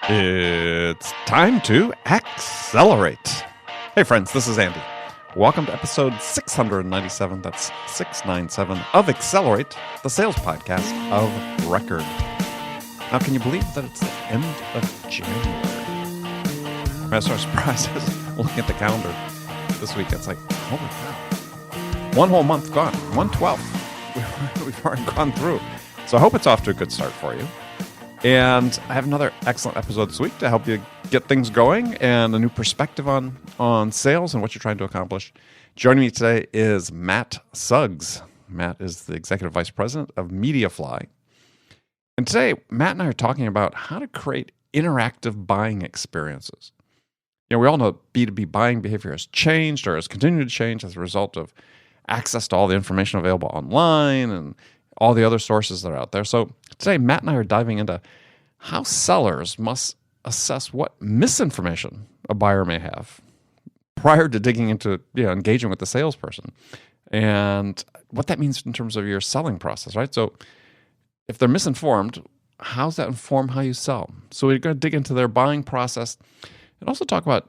It's time to accelerate. Hey friends, this is Andy. Welcome to episode 697, that's 697, of Accelerate, the sales podcast of record. Now, can you believe that it's the end of January? I was surprised I was looking at the calendar this week. It's like, holy cow. One whole month gone, 1/12. We've already gone through. So I hope it's off to a good start for you. And I have another excellent episode this week to help you get things going and a new perspective on sales and what you're trying to accomplish. Joining me today is Matt Suggs. Matt is the Executive Vice President of Mediafly. And today, Matt and I are talking about how to create interactive buying experiences. You know, we all know B2B buying behavior has changed or has continued to change as a result of access to all the information available online and all the other sources that are out there. So today, Matt and I are diving into how sellers must assess what misinformation a buyer may have prior to digging into, engaging with the salesperson, and what that means in terms of your selling process, right? So if they're misinformed, how does that inform how you sell? So we're going to dig into their buying process and also talk about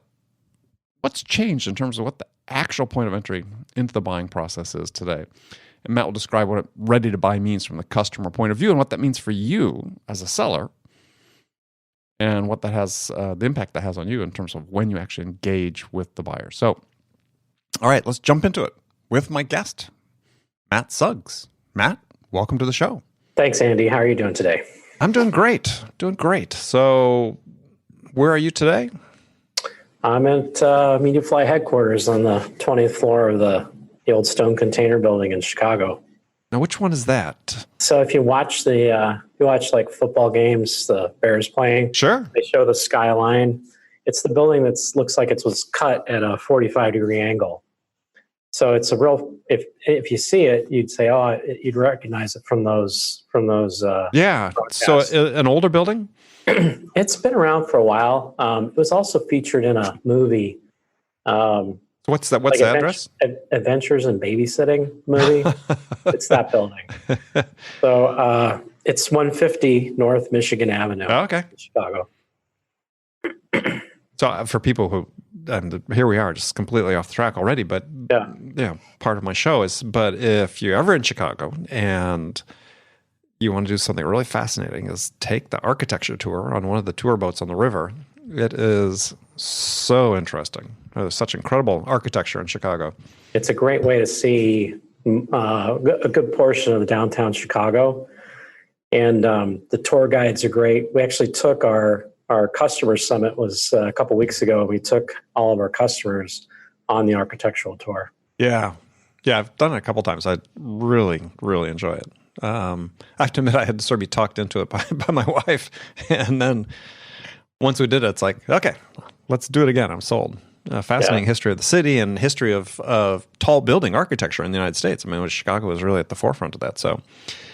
what's changed in terms of what the actual point of entry into the buying process is today. And Matt will describe what ready to buy means from the customer point of view and what that means for you as a seller and what that has, the impact that has on you in terms of when you actually engage with the buyer. So, all right, let's jump into it with my guest, Matt Suggs. Matt, welcome to the show. Thanks, Andy. How are you doing today? I'm doing great. So, where are you today? I'm at Mediafly headquarters on the 20th floor of the old Stone Container Building in Chicago. Now, which one is that? So if you watch like football games, the Bears playing, sure, they show the skyline. It's the building that looks like it was cut at a 45-degree angle. So it's a real. If you see it, you'd say, you'd recognize it from those. Yeah. broadcasts. So an older building. It's been around for a while. It was also featured in a movie. What's that? What's the address? Adventures in Babysitting movie. It's that building. So it's 150 North Michigan Avenue. Oh, okay. In Chicago. So for people who, and here we are, just completely off the track already, but part of my show is, but if you're ever in Chicago and you want to do something really fascinating, is take the architecture tour on one of the tour boats on the river. It is so interesting. There's such incredible architecture in Chicago. It's a great way to see a good portion of downtown Chicago. And the tour guides are great. We actually took our customer summit was a couple weeks ago. We took all of our customers on the architectural tour. Yeah, I've done it a couple times. I really, really enjoy it. I have to admit, I had to sort of be talked into it by my wife. And then once we did it, it's like, okay, let's do it again. I'm sold. Fascinating history of the city and history of tall building architecture in the United States. I mean, Chicago was really at the forefront of that. So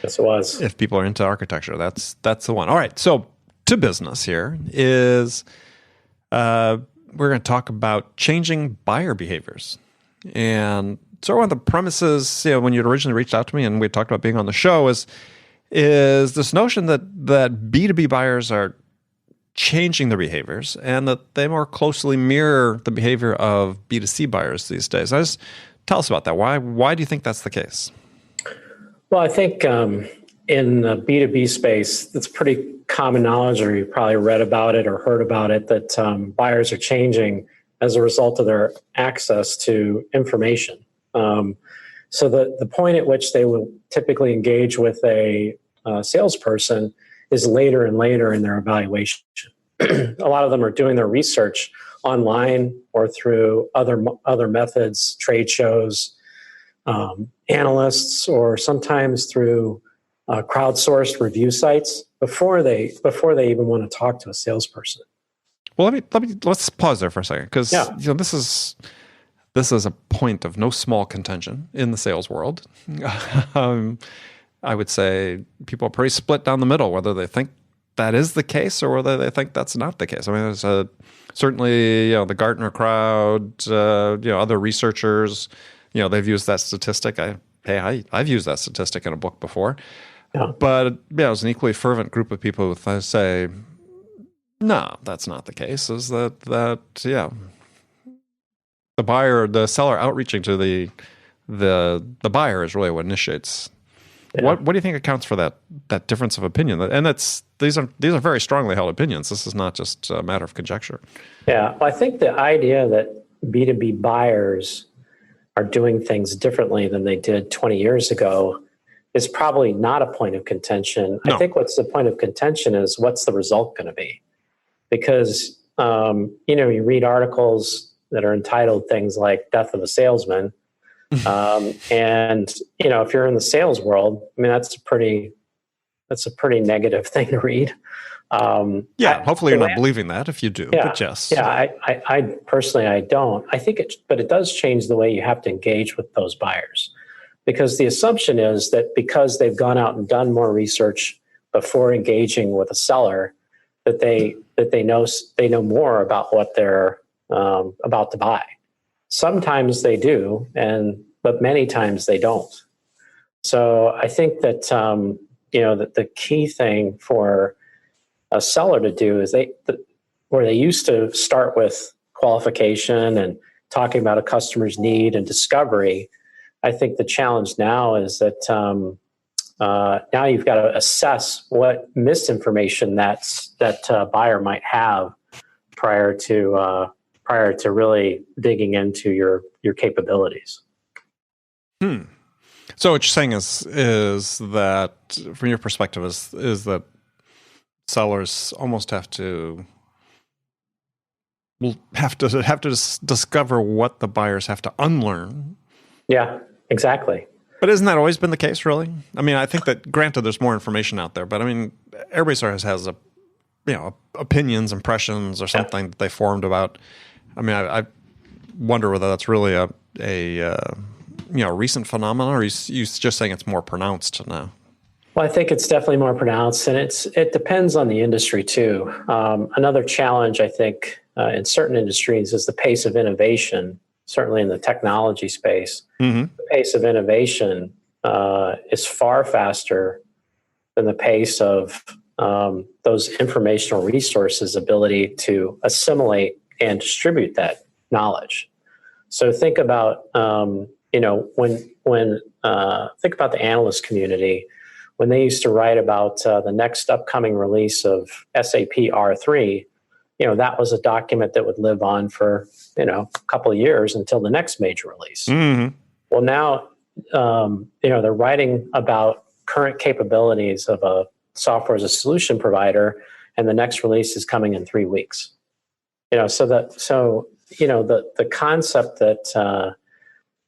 yes, it was. If people are into architecture, that's the one. All right. So to business here is we're going to talk about changing buyer behaviors. And so one of the premises, when you originally reached out to me and we talked about being on the show is this notion that B2B buyers are changing their behaviors and that they more closely mirror the behavior of B2C buyers these days. Tell us about that. Why do you think that's the case? Well, I think in the B2B space, it's pretty common knowledge, or you probably read about it or heard about it, that buyers are changing as a result of their access to information. So the point at which they will typically engage with a salesperson is later and later in their evaluation. A lot of them are doing their research online or through other methods, trade shows, analysts, or sometimes through crowdsourced review sites before they even want to talk to a salesperson. Well, let's pause there for a second, because this is a point of no small contention in the sales world. I would say people are pretty split down the middle, whether they think that is the case or whether they think that's not the case. I mean, there's certainly the Gartner crowd, other researchers, they've used that statistic. I've used that statistic in a book before. Yeah. But yeah, it was an equally fervent group of people who say, no, that's not the case. Is that yeah, the seller outreaching to the buyer is really what initiates. Yeah. What do you think accounts for that difference of opinion? And these are very strongly held opinions. This is not just a matter of conjecture. Yeah. Well, I think the idea that B2B buyers are doing things differently than they did 20 years ago is probably not a point of contention. No. I think what's the point of contention is what's the result going to be? Because, you read articles that are entitled things like Death of a Salesman. And, if you're in the sales world, I mean, that's a pretty negative thing to read. Hopefully you're not believing that. If you do, yeah, but yes. Yeah, I personally, I don't. I think but it does change the way you have to engage with those buyers. Because the assumption is that because they've gone out and done more research before engaging with a seller, that they know more about what they're about to buy. Sometimes they do, but many times they don't. So I think that that the key thing for a seller to do is where they used to start with qualification and talking about a customer's need and discovery. I think the challenge now is that now you've got to assess what misinformation that buyer might have prior to really digging into your capabilities. So what you're saying is that, from your perspective, is that sellers almost have to discover what the buyers have to unlearn. Yeah, exactly. But isn't that always been the case, really? I mean, I think that, granted, there's more information out there, but I mean, everybody sort of has opinions, impressions, or something that they formed about. I mean, I wonder whether that's really a recent phenomenon, or you just saying it's more pronounced now. Well, I think it's definitely more pronounced, and it depends on the industry too. Another challenge, I think, in certain industries is the pace of innovation. Certainly in the technology space, the pace of innovation is far faster than the pace of those informational resources' ability to assimilate and distribute that knowledge. So think about when think about the analyst community. When they used to write about the next upcoming release of SAP R3, that was a document that would live on for, a couple of years until the next major release. Mm-hmm. Well, now, they're writing about current capabilities of a software as a solution provider, and the next release is coming in 3 weeks. The concept that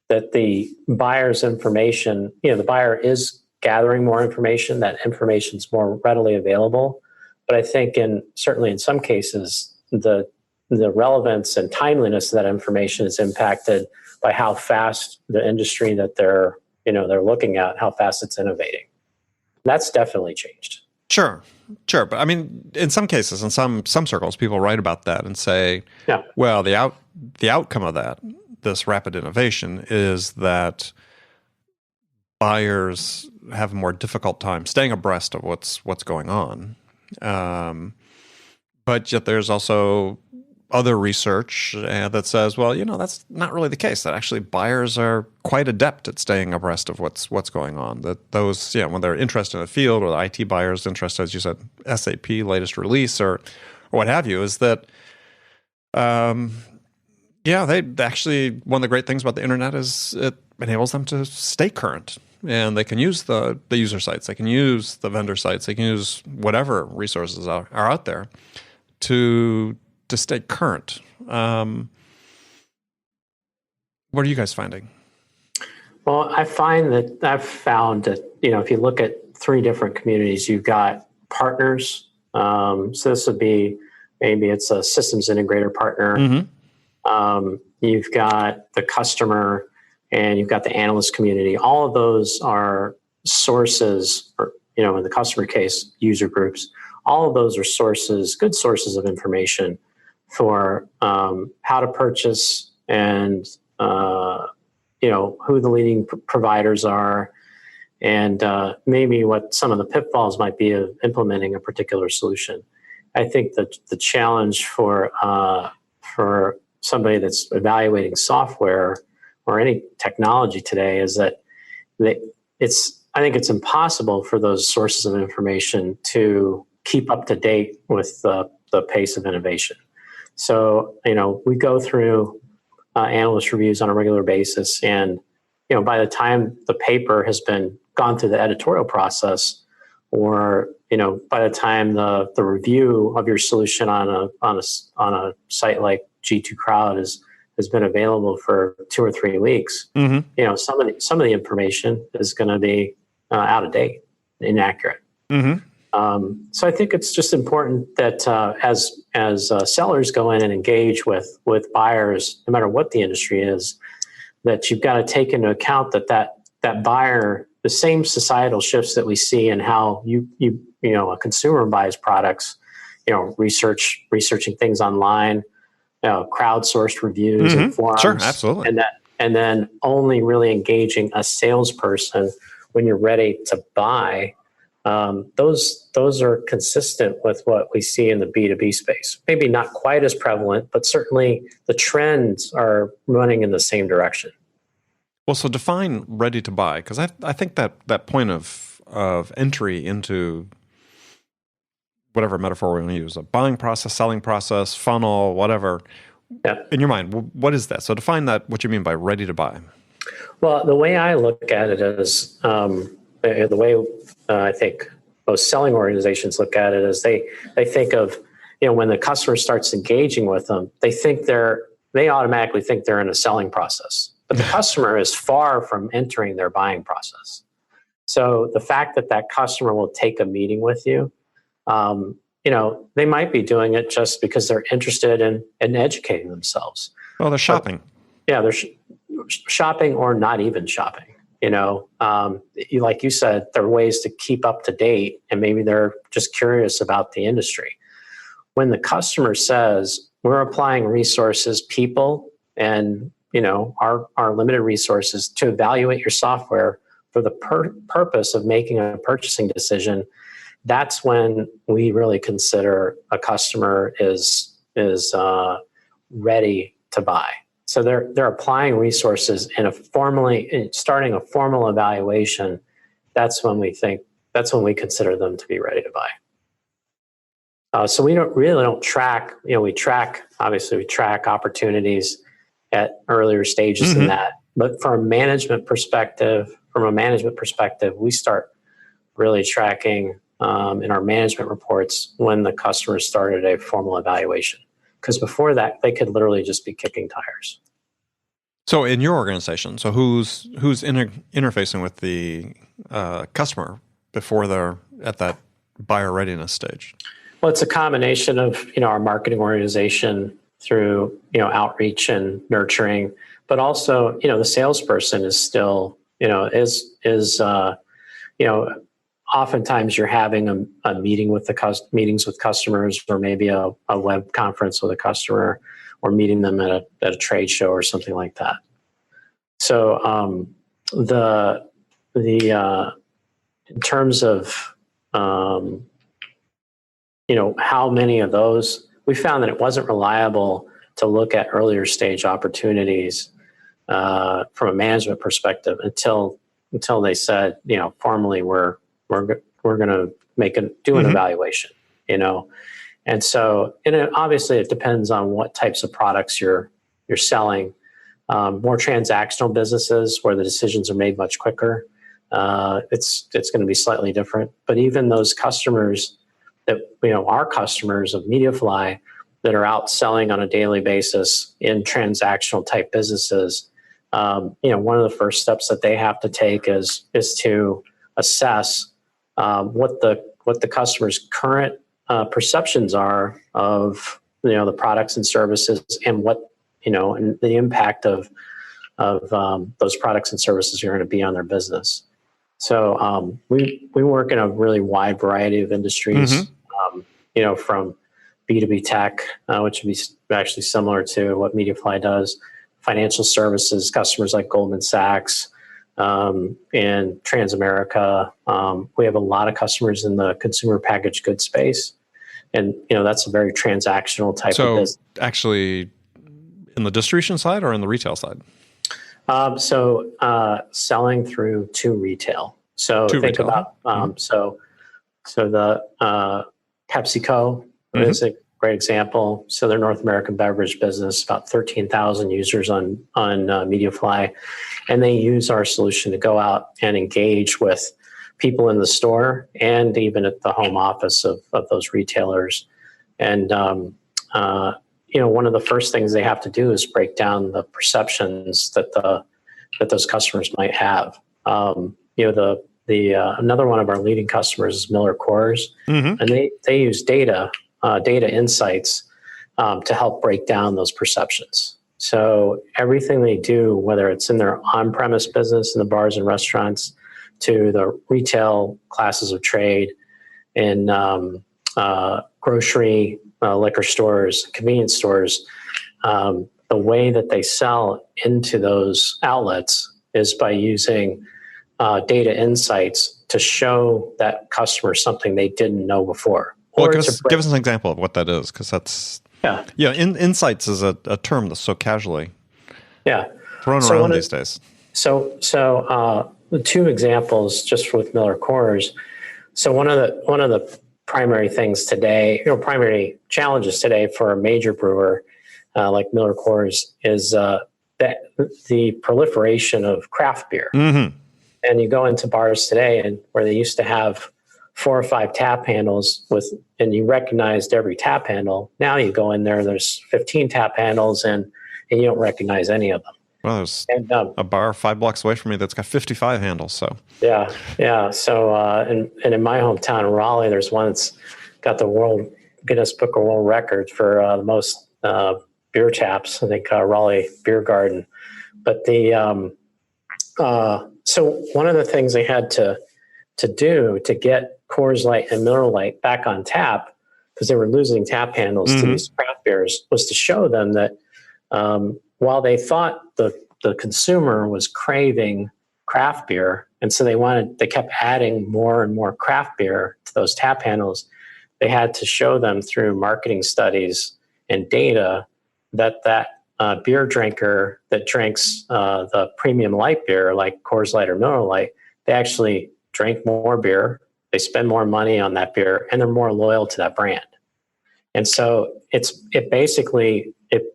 the buyer's information, the buyer is gathering more information, that information is more readily available. But I think certainly in some cases, the relevance and timeliness of that information is impacted by how fast the industry that they're looking at, how fast it's innovating. That's definitely changed. Sure. But I mean, in some cases, in some circles, people write about that and say, well, the outcome of this rapid innovation is that buyers have a more difficult time staying abreast of what's going on. But yet there's also other research that says, well, that's not really the case. That actually buyers are quite adept at staying abreast of what's going on. That those, when they're interested in a field, or the IT buyers interested, as you said, SAP latest release or what have you, is that, they actually, one of the great things about the internet is it enables them to stay current. And they can use the user sites, they can use the vendor sites, they can use whatever resources are out there to stay current. What are you guys finding? Well, I've found that, if you look at 3 different communities, you've got partners. So this would be, maybe it's a systems integrator partner. Mm-hmm. You've got the customer, and you've got the analyst community. All of those are sources, or, in the customer case, user groups. All of those are good sources of information for how to purchase and, who the leading providers are, and maybe what some of the pitfalls might be of implementing a particular solution. I think that the challenge for somebody that's evaluating software or any technology today is that I think it's impossible for those sources of information to keep up to date with the pace of innovation. So, we go through analyst reviews on a regular basis, and by the time the paper has been gone through the editorial process, or by the time the review of your solution on a site like G2 Crowd has been available for 2 or 3 weeks, some of the information is going to be out of date, inaccurate. So I think it's just important that as sellers go in and engage with buyers, no matter what the industry is, that you've got to take into account that buyer, the same societal shifts that we see in how a consumer buys products, researching things online, crowdsourced reviews and forums. Sure, absolutely. And then only really engaging a salesperson when you're ready to buy. Those are consistent with what we see in the B2B space. Maybe not quite as prevalent, but certainly the trends are running in the same direction. Well, so define ready to buy, because I think that point of entry into whatever metaphor we want to use, a buying process, selling process, funnel, whatever. Yeah. In your mind, what is that? So define that, what you mean by ready to buy. Well, the way I look at it is the way I think most selling organizations look at it is they think of, when the customer starts engaging with them, they automatically think they're in a selling process. But the customer is far from entering their buying process. So the fact that customer will take a meeting with you, they might be doing it just because they're interested in educating themselves. Well, they're shopping. But, they're shopping or not even shopping. Like you said, there are ways to keep up to date, and maybe they're just curious about the industry. When the customer says, we're applying resources, people, and our limited resources to evaluate your software for the purpose of making a purchasing decision, that's when we really consider a customer is ready to buy. So they're applying resources and starting a formal evaluation. That's when we consider them to be ready to buy. So we don't track. We track opportunities at earlier stages than that. But from a management perspective, we start really tracking in our management reports when the customer started a formal evaluation. Because before that, they could literally just be kicking tires. So in your organization, who's interfacing with the customer before they're at that buyer readiness stage? Well, it's a combination of our marketing organization through outreach and nurturing, but also the salesperson is still oftentimes you're having a meeting with meetings with customers, or maybe a web conference with a customer, or meeting them at a trade show or something like that. So in terms of how many of those, we found that it wasn't reliable to look at earlier stage opportunities from a management perspective until they said formally we're going to do an evaluation, and so obviously it depends on what types of products you're selling. More transactional businesses where the decisions are made much quicker, it's going to be slightly different. But even those customers that our customers of Mediafly that are out selling on a daily basis in transactional type businesses, one of the first steps that they have to take is to assess what the customer's current perceptions are of the products and services, and what and the impact of those products and services are going to be on their business. So we work in a really wide variety of industries, from B2B tech, which would be actually similar to what Mediafly does, financial services, customers like Goldman Sachs, and Transamerica. We have a lot of customers in the consumer packaged goods space. And, that's a very transactional type of business. So actually in the distribution side or in the retail side? Selling through to retail. So To think retail. about, so the PepsiCo is a great example. So their North American beverage business, about 13,000 users on Mediafly. And they use our solution to go out and engage with people in the store and even at the home office of those retailers. And, one of the first things they have to do is break down the perceptions that those customers might have. Another one of our leading customers is Miller Coors, and they use data insights to help break down those perceptions. So everything they do, whether it's in their on-premise business in the bars and restaurants, to the retail classes of trade, in grocery, liquor stores, convenience stores, the way that they sell into those outlets is by using data insights to show that customer something they didn't know before. Well, give us an example of what that is, because that's insights is a term that's so casually thrown around these days. So the two examples just with Miller Coors. So one of the primary things today, primary challenges today for a major brewer like Miller Coors is that the proliferation of craft beer. And you go into bars today, and where they used to have 4 or 5 tap handles and you recognized every tap handle. Now you go in there, there's 15 tap handles, and you don't recognize any of them. Well, there's a bar 5 blocks away from me that's got 55 handles. So yeah. So and in my hometown in Raleigh, there's one that's got the Guinness Book of World Records for the most beer taps. I think Raleigh Beer Garden. But so one of the things they had to do to get Coors Light and Miller Lite back on tap, because they were losing tap handles to these craft beers, was to show them that while they thought the consumer was craving craft beer, and so they kept adding more and more craft beer to those tap handles, they had to show them through marketing studies and data that beer drinker that drinks the premium light beer like Coors Light or Miller Lite, they actually drink more beer, they spend more money on that beer, and they're more loyal to that brand. And so it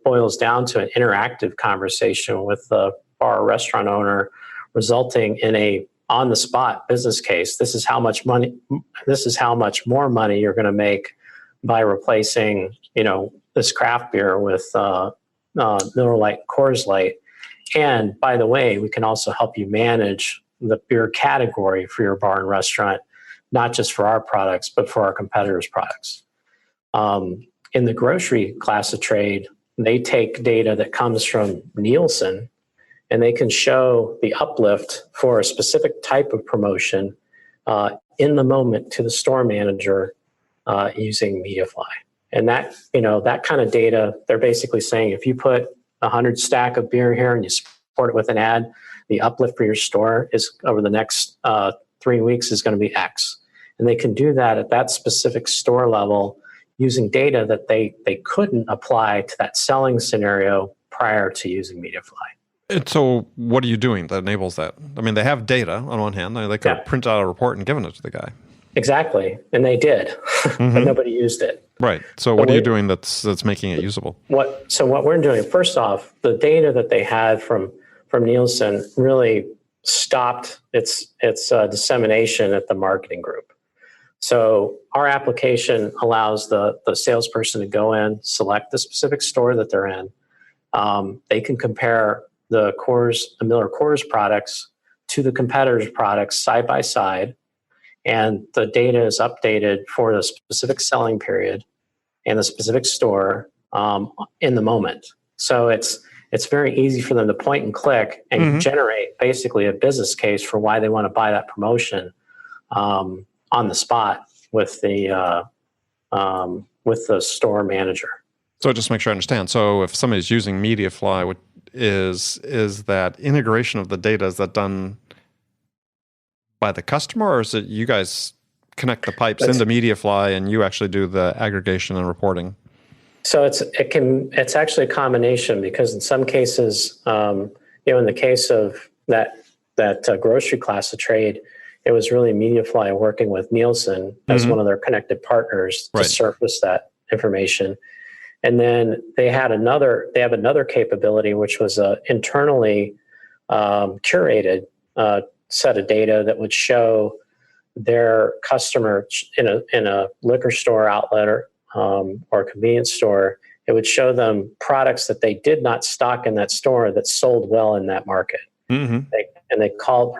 boils down to an interactive conversation with the bar or restaurant owner, resulting in a on-the-spot business case. This is how much more money you're going to make by replacing, this craft beer with Miller Lite, Coors Light. And by the way, we can also help you manage the beer category for your bar and restaurant, not just for our products, but for our competitors' products. In the grocery class of trade, they take data that comes from Nielsen, and they can show the uplift for a specific type of promotion in the moment to the store manager using Mediafly. And that kind of data, they're basically saying, if you put 100 stack of beer here and you support it with an ad, the uplift for your store is over the next 3 weeks is going to be X. And they can do that at that specific store level using data that they couldn't apply to that selling scenario prior to using Mediafly. And so what are you doing that enables that? I mean, they have data on one hand. They could print out a report and given it to the guy. Exactly. And they did, but nobody used it. Right. So what are you doing that's making it usable? What we're doing, first off, the data that they had from Nielsen really stopped its dissemination at the marketing group. So our application allows the salesperson to go in, select the specific store that they're in. They can compare the Miller Coors products to the competitors' products side by side, and the data is updated for the specific selling period and the specific store in the moment. So it's very easy for them to point and click and generate basically a business case for why they want to buy that promotion on the spot with the store manager. So just make sure I understand. So if somebody's using Mediafly, is that integration of the data, is that done by the customer, or is it you guys connect the pipes That's- into Mediafly and you actually do the aggregation and reporting? So it's actually a combination, because in some cases, in the case of that grocery class of trade, it was really Mediafly working with Nielsen as one of their connected partners to surface that information. And then they have another capability, which was a internally curated set of data that would show their customer in a liquor store outlet or convenience store. It would show them products that they did not stock in that store that sold well in that market. Mm-hmm.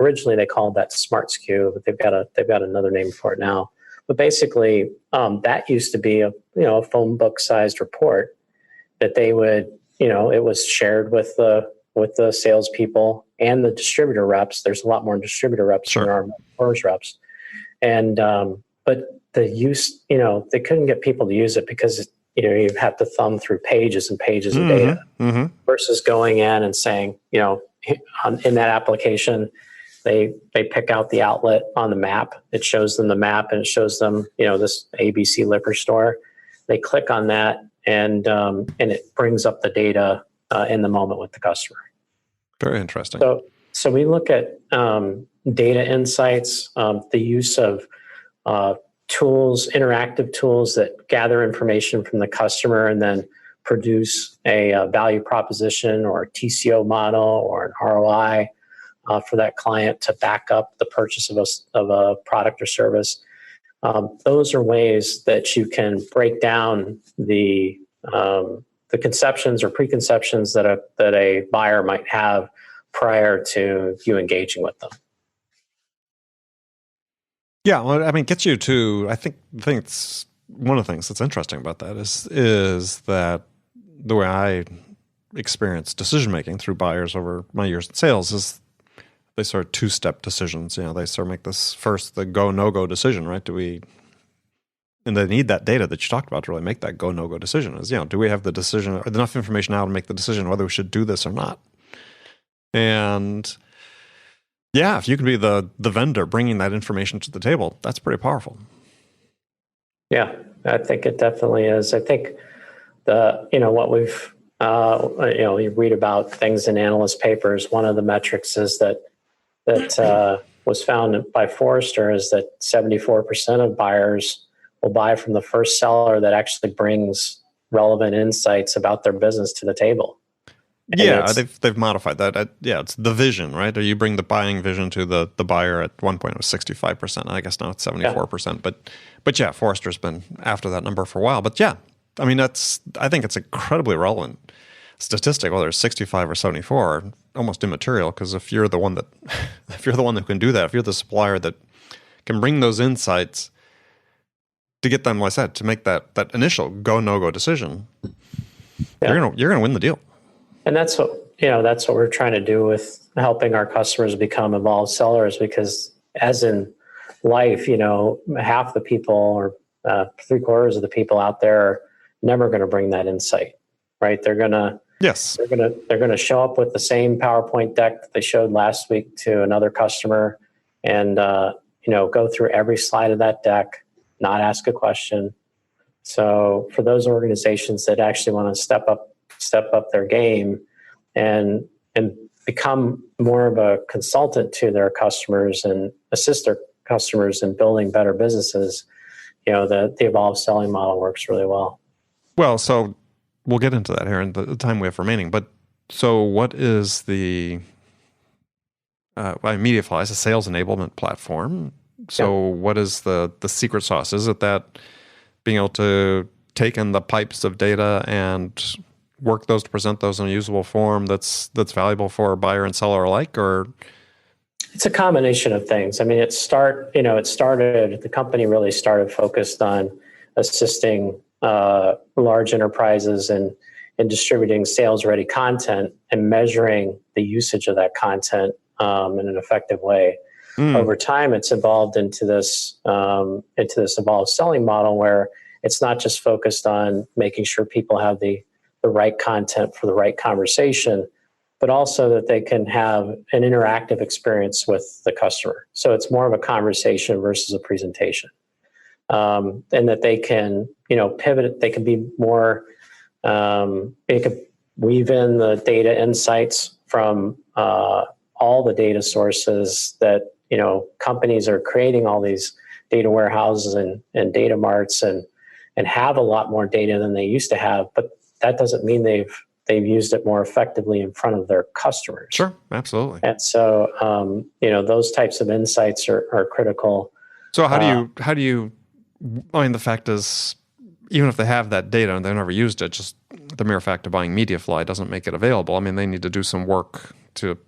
Originally they called that Smart SKU, but they've got another name for it now. But basically, that used to be a phone book sized report that they would, it was shared with the salespeople and the distributor reps. There's a lot more distributor reps than there are stores reps. And but the use, they couldn't get people to use it because you have to thumb through pages and pages of data versus going in and saying, in that application, they pick out the outlet on the map. It shows them the map and it shows them, this ABC liquor store. They click on that and it brings up the data in the moment with the customer. Very interesting. So we look at data insights, the use of tools, interactive tools that gather information from the customer and then produce a value proposition or a TCO model or an ROI for that client to back up the purchase of a product or service. Those are ways that you can break down the conceptions or preconceptions that a buyer might have prior to you engaging with them. Yeah, well, I mean, it gets you to. I think it's one of the things that's interesting about that is that the way I experience decision making through buyers over my years in sales is they sort of two-step decisions. They sort of make this first the go no go decision, right? And they need that data that you talked about to really make that go no go decision. Is do we have the decision or enough information now to make the decision whether we should do this or not? And yeah, if you can be the vendor bringing that information to the table, that's pretty powerful. Yeah, I think it definitely is. I think what we've you read about things in analyst papers. One of the metrics is that was found by Forrester is that 74% of buyers will buy from the first seller that actually brings relevant insights about their business to the table. Yeah, they've modified that. It's the vision, right? Or you bring the buying vision to the buyer. At one point it was 65%. I guess now it's 74%. Yeah. But yeah, Forrester's been after that number for a while. But yeah, I mean I think it's incredibly relevant statistic. Whether it's 65 or 74, almost immaterial, because if you're the one who can do that, if you're the supplier that can bring those insights to get them, like I said, to make that initial go no go decision, you're gonna win the deal. And that's what we're trying to do with helping our customers become evolved sellers, because as in life, half the people or 3/4 of the people out there are never going to bring that insight, right? They're going to show up with the same PowerPoint deck that they showed last week to another customer and go through every slide of that deck, not ask a question. So for those organizations that actually want to step up their game and become more of a consultant to their customers and assist their customers in building better businesses, the evolved selling model works really well. Well, so we'll get into that here in the time we have remaining. But so what is the Mediafly is a sales enablement platform. So what is the secret sauce? Is it that being able to take in the pipes of data and work those to present those in a usable form that's valuable for buyer and seller alike, or? It's a combination of things. I mean, the company really started focused on assisting large enterprises and distributing sales-ready content and measuring the usage of that content in an effective way. Over time, it's evolved into this evolved selling model where it's not just focused on making sure people have the right content for the right conversation, but also that they can have an interactive experience with the customer. So it's more of a conversation versus a presentation. And that they can, pivot, they can be more, they can weave in the data insights from all the data sources that, companies are creating all these data warehouses and data marts and have a lot more data than they used to have. But that doesn't mean they've used it more effectively in front of their customers. Sure, absolutely. And so, those types of insights are critical. So how do you, I mean, the fact is, even if they have that data and they've never used it, just the mere fact of buying Mediafly doesn't make it available. I mean, they need to do some work to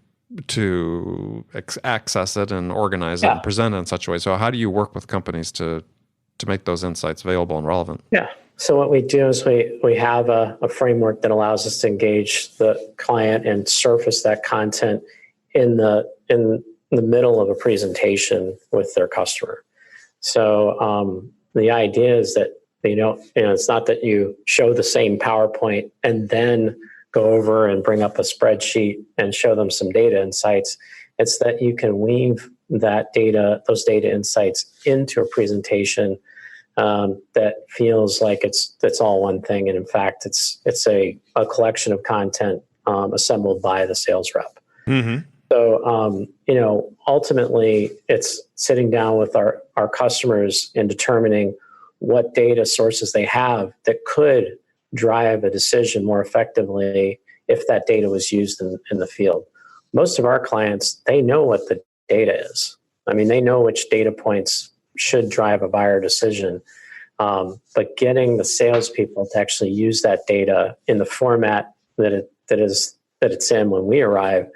access it and organize it and present it in such a way. So how do you work with companies to make those insights available and relevant? Yeah. So what we do is we have a framework that allows us to engage the client and surface that content in the middle of a presentation with their customer. So the idea is that it's not that you show the same PowerPoint and then go over and bring up a spreadsheet and show them some data insights. It's that you can weave those data insights into a presentation that feels like it's all one thing, and in fact, it's a collection of content assembled by the sales rep. Mm-hmm. So, ultimately, it's sitting down with our customers and determining what data sources they have that could drive a decision more effectively if that data was used in the field. Most of our clients, they know what the data is. I mean, they know which data points should drive a buyer decision. But getting the salespeople to actually use that data in the format that it's in when we arrive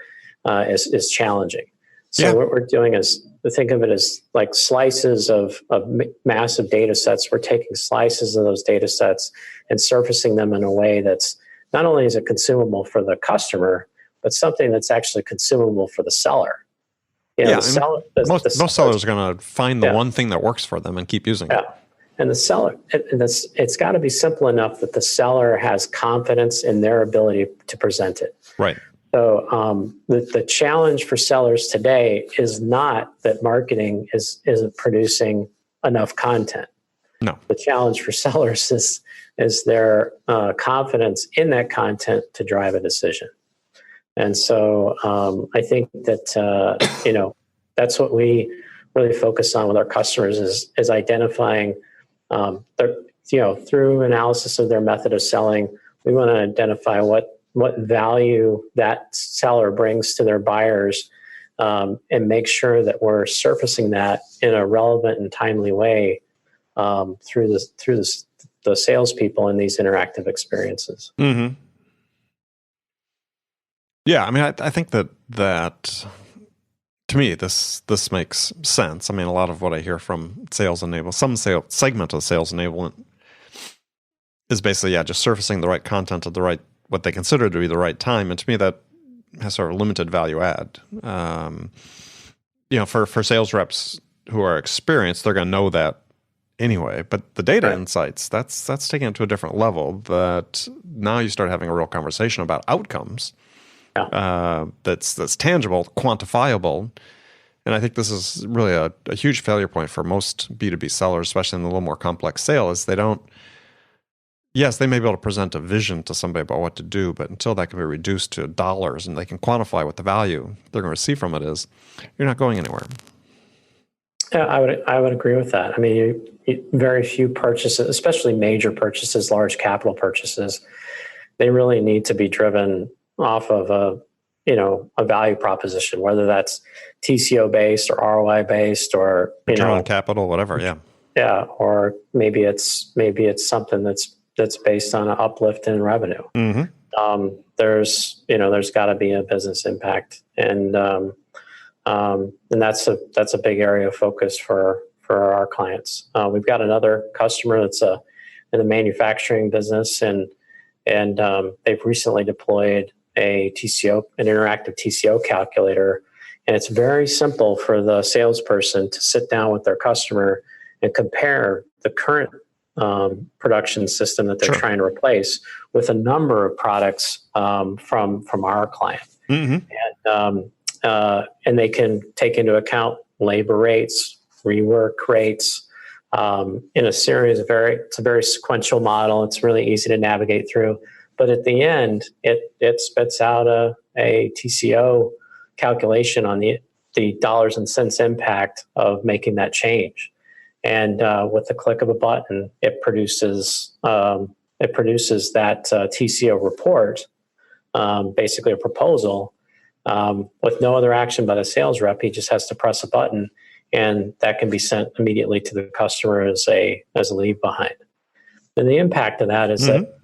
is challenging. So what we're doing is, think of it as like slices of massive data sets. We're taking slices of those data sets and surfacing them in a way that's not only is it consumable for the customer, but something that's actually consumable for the seller. Most sellers are going to find the one thing that works for them and keep using it. And the seller, it's got to be simple enough that the seller has confidence in their ability to present it. Right. So the challenge for sellers today is not that marketing isn't producing enough content. No. The challenge for sellers is their confidence in that content to drive a decision. And so I think that that's what we really focus on with our customers is identifying through analysis of their method of selling. We want to identify what value that seller brings to their buyers, and make sure that we're surfacing that in a relevant and timely way through the salespeople in these interactive experiences. Mm-hmm. Yeah, I mean, I think that to me this makes sense. I mean, a lot of what I hear from sales enablement, some segment of sales enablement, is basically just surfacing the right content at the right, what they consider to be the right time. And to me, that has sort of limited value add. For sales reps who are experienced, they're going to know that anyway. But the data insights, that's taken it to a different level. That now you start having a real conversation about outcomes. That's tangible, quantifiable. And I think this is really a huge failure point for most B2B sellers, especially in the little more complex sale, is they don't. Yes, they may be able to present a vision to somebody about what to do, but until that can be reduced to dollars and they can quantify what the value they're going to receive from it is, you're not going anywhere. Yeah, I would agree with that. I mean, very few purchases, especially major purchases, large capital purchases, they really need to be driven off of a value proposition, whether that's TCO based or ROI based or return on capital, whatever. Yeah, or maybe it's something that's based on an uplift in revenue. Mm-hmm. There's got to be a business impact, and that's a big area of focus for our clients. We've got another customer that's in the manufacturing business, and they've recently deployed an interactive TCO calculator, and it's very simple for the salesperson to sit down with their customer and compare the current production system that they're trying to replace with a number of products from our client. And they can take into account labor rates, rework rates, in a series of it's a very sequential model. It's really easy to navigate through. But at the end, it spits out a TCO calculation on the dollars and cents impact of making that change. And with the click of a button, it produces that TCO report, basically a proposal, with no other action by the sales rep. He just has to press a button, and that can be sent immediately to the customer as a leave behind. And the impact of that is that,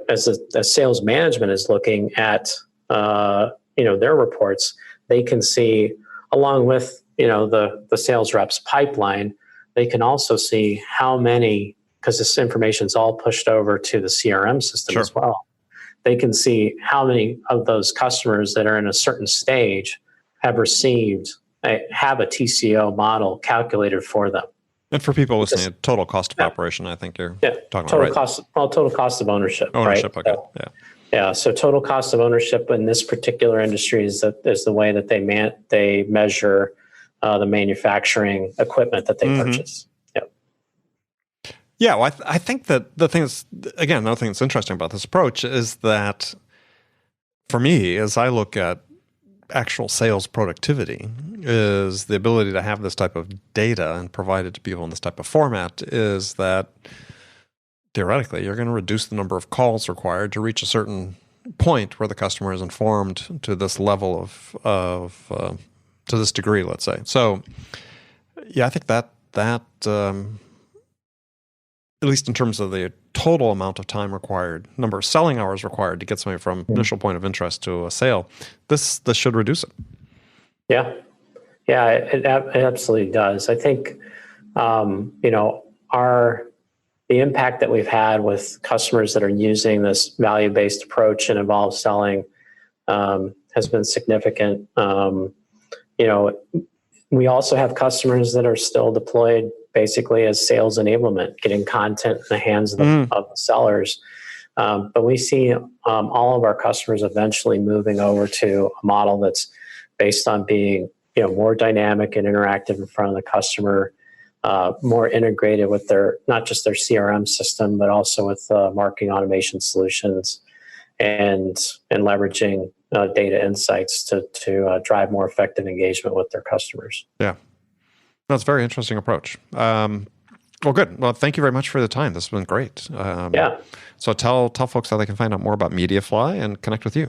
as sales management is looking at their reports, they can see, along with the sales rep's pipeline, they can also see how many, because this information is all pushed over to the CRM system as well. They can see how many of those customers that are in a certain stage have a TCO model calculated for them. And for people listening, total cost of operation, I think you're talking total about, right? Total cost of ownership. Ownership, right? Okay, Yeah. So total cost of ownership in this particular industry is the way that they measure the manufacturing equipment that they purchase. Yeah, well, I think that another thing that's interesting about this approach is that, for me, as I look at actual sales productivity, is the ability to have this type of data and provide it to people in this type of format, is that theoretically you're going to reduce the number of calls required to reach a certain point where the customer is informed to this level of to this degree, let's say. So, yeah, I think that at least in terms of the total amount of time required, number of selling hours required to get somebody from initial point of interest to a sale, this should reduce it. Yeah, it absolutely does. I think, the impact that we've had with customers that are using this value-based approach and involved selling has been significant. We also have customers that are still deployed basically as sales enablement, getting content in the hands of the sellers. But we see all of our customers eventually moving over to a model that's based on being more dynamic and interactive in front of the customer, more integrated with not just their CRM system, but also with marketing automation solutions, and leveraging data insights to drive more effective engagement with their customers. Yeah. That's a very interesting approach. Well, good. Well, thank you very much for the time. This has been great. So tell folks how they can find out more about Mediafly and connect with you.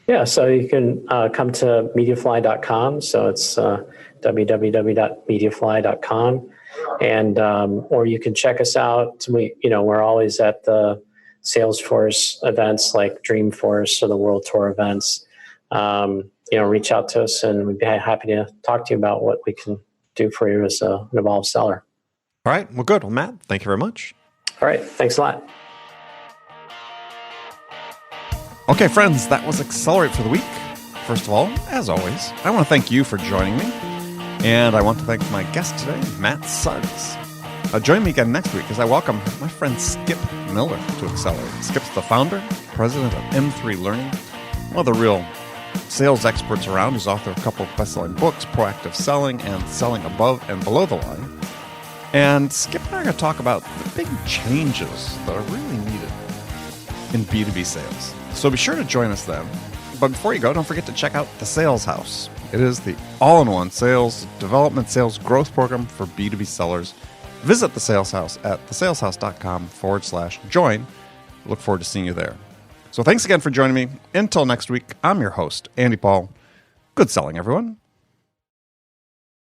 Yeah, so you can come to mediafly.com. So it's www.mediafly.com, and or you can check us out. We're always at the Salesforce events like Dreamforce or the World Tour events. Reach out to us, and we'd be happy to talk to you about what we can do for you as an evolved seller. All right. Well, good. Well, Matt, thank you very much. All right. Thanks a lot. Okay, friends, that was Accelerate for the week. First of all, as always, I want to thank you for joining me. And I want to thank my guest today, Matt Suggs. Join me again next week as I welcome my friend Skip Miller to Accelerate. Skip's the founder, president of M3 Learning, one of the real sales experts around. He's author of a couple of best-selling books, Proactive Selling and Selling Above and Below the Line. And Skip and I are going to talk about the big changes that are really needed in B2B sales. So be sure to join us then. But before you go, don't forget to check out The Sales House. It is the all-in-one sales development, sales growth program for B2B sellers. Visit The Sales House at thesaleshouse.com/join. Look forward to seeing you there. So thanks again for joining me. Until next week, I'm your host, Andy Paul. Good selling, everyone.